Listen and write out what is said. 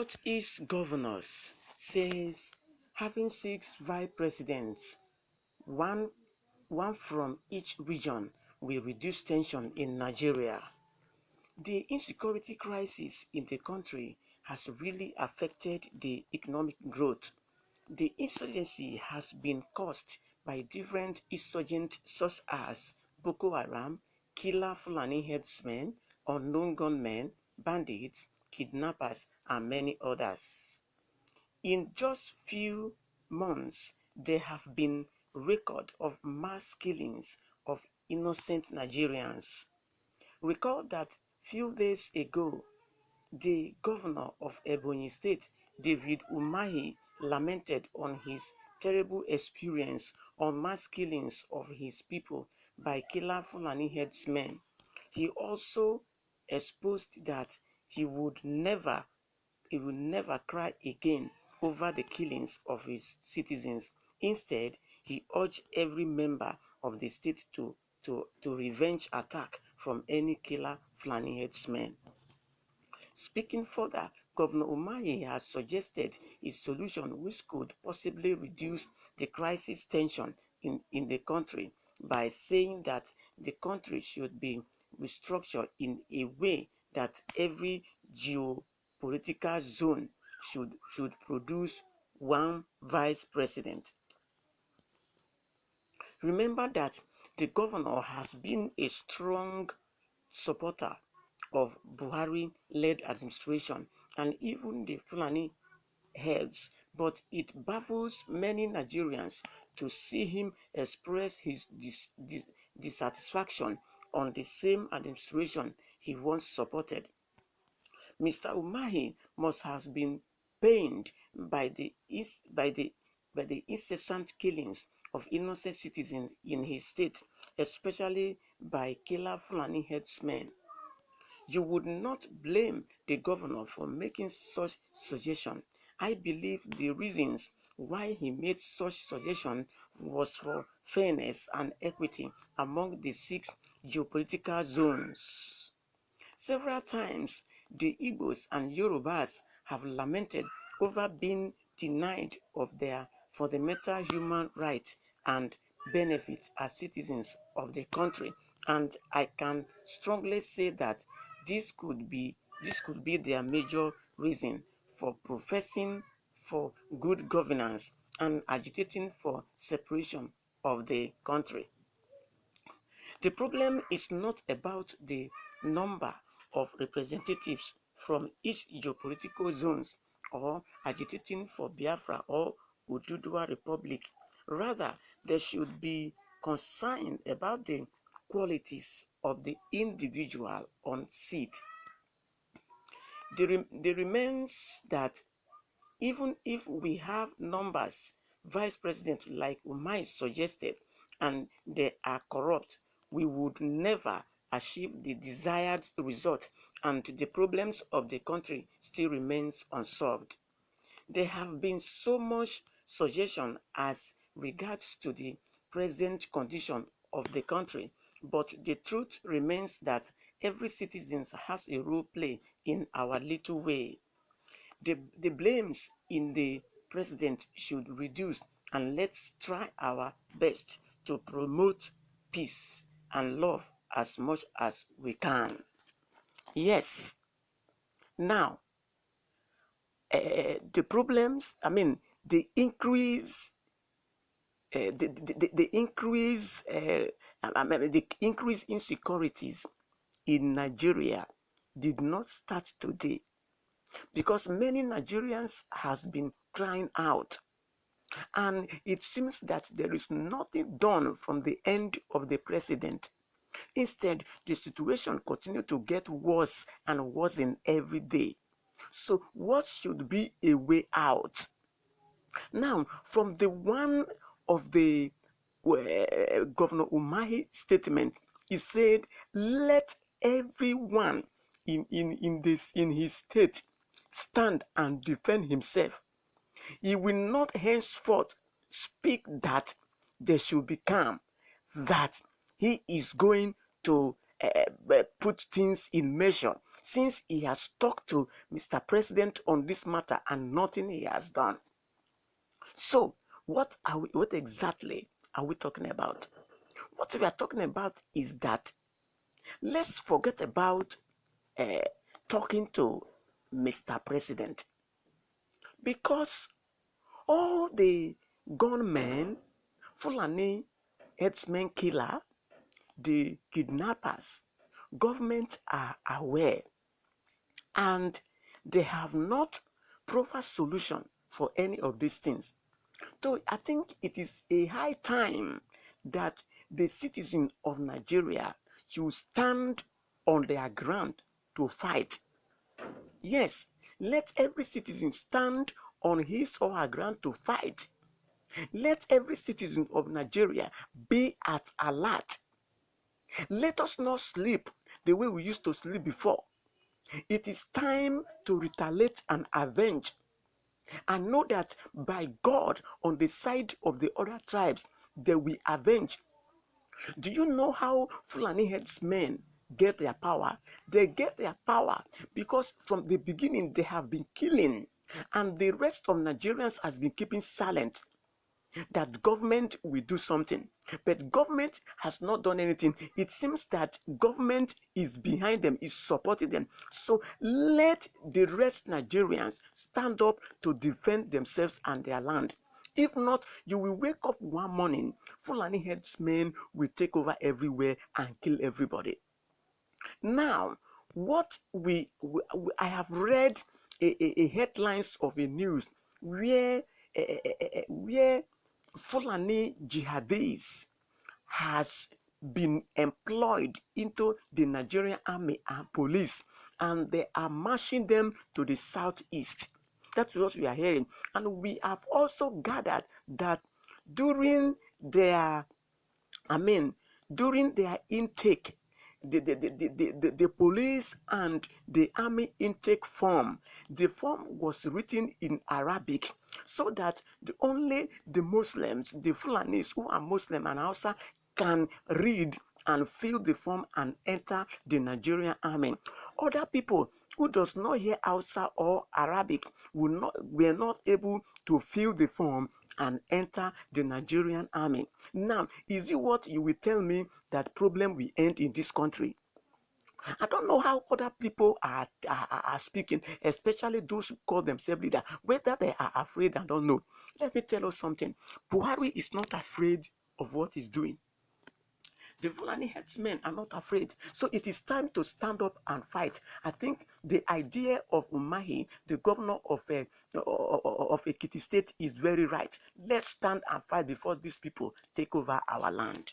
Northeast governors says having 6 vice presidents, one from each region, will reduce tension in Nigeria. The insecurity crisis in the country has really affected the economic growth. The insurgency has been caused by different insurgents such as Boko Haram, killer Fulani herdsmen, unknown gunmen, bandits, kidnappers, and many others. In just few months, there have been record of mass killings of innocent Nigerians. Recall that few days ago, the governor of Ebonyi State, David Umahi, lamented on his terrible experience on mass killings of his people by killer Fulani herdsmen. He also exposed that he would never cry again over the killings of his citizens. Instead, he urged every member of the state to revenge attack from any killer Fulani herdsmen. Speaking further, Governor Umahi has suggested a solution which could possibly reduce the crisis tension in the country by saying that the country should be restructured in a way that every geopolitical zone should produce one vice president. Remember that the governor has been a strong supporter of Buhari-led administration and even the Fulani heads, but it baffles many Nigerians to see him express his dissatisfaction on the same administration he once supported. Mr. Umahi must have been pained by the incessant killings of innocent citizens in his state, especially by killer Fulani herdsmen. You would not blame the governor for making such suggestion. I believe the reasons why he made such suggestion was for fairness and equity among the 6 geopolitical zones. Several times, the Igbos and Yorubas have lamented over being denied of their fundamental human rights and benefits as citizens of the country, and I can strongly say that this could be their major reason for professing for good governance and agitating for separation of the country. The problem is not about the number of representatives from each geopolitical zones or agitating for Biafra or Ududua Republic. Rather, they should be concerned about the qualities of the individual on seat. There remains that even if we have numbers, vice presidents like Umai suggested, and they are corrupt, we would never achieve the desired result, and the problems of the country still remains unsolved. There have been so much suggestion as regards to the present condition of the country, but the truth remains that every citizen has a role to play in our little way. The blames in the president should reduce, and let's try our best to promote peace and love as much as we can. Yes, now, the problems, the increase, the increase, the increased insecurities in Nigeria did not start today, because many Nigerians has been crying out, and it seems that there is nothing done from the end of the president. Instead, the situation continues to get worse and worse in every day. So what should be a way out? Now, from the one of the Governor Umahi statement, he said, let everyone in his state stand and defend himself. He will not henceforth speak that they should be calm, that he is going to put things in measure, since he has talked to Mr. President on this matter and nothing he has done. So, what exactly are we talking about? What we are talking about is that let's forget about uh, talking to Mr. President, because all the gunmen, Fulani headsmen killer, the kidnappers, government are aware, and they have not proper solution for any of these things. So I think it is a high time that the citizens of Nigeria should stand on their ground to fight. Yes, let every citizen stand on his or her ground to fight. Let every citizen of Nigeria be at alert. Let us not sleep the way we used to sleep before. It is time to retaliate and avenge, and know that by God on the side of the other tribes, they will avenge. Do you know how Fulani headsmen get their power? They get their power because from the beginning they have been killing, and the rest of Nigerians has been keeping silent that government will do something. But government has not done anything. It seems that government is behind them, is supporting them. So let the rest Nigerians stand up to defend themselves and their land. If not, you will wake up one morning, Fulani headsmen will take over everywhere and kill everybody. Now, I have read a headlines of a news where Fulani jihadis has been employed into the Nigerian army and police, and they are marching them to the southeast. That's what we are hearing. And we have also gathered that during their during their intake, the police and the army intake form, the form was written in Arabic, so that only the Muslims, the Fulanis who are Muslim and Hausa, can read and fill the form and enter the Nigerian army. Other people who does not hear Hausa or Arabic were not able to fill the form and enter the Nigerian army. Now, is it what you will tell me that problem will end in this country? I don't know how other people are speaking, especially those who call themselves leaders. Whether they are afraid, I don't know. Let me tell you something. Buhari is not afraid of what he's doing. The Fulani headsmen are not afraid. So it is time to stand up and fight. I think the idea of Umahi, the governor of Ekiti State, is very right. Let's stand and fight before these people take over our land.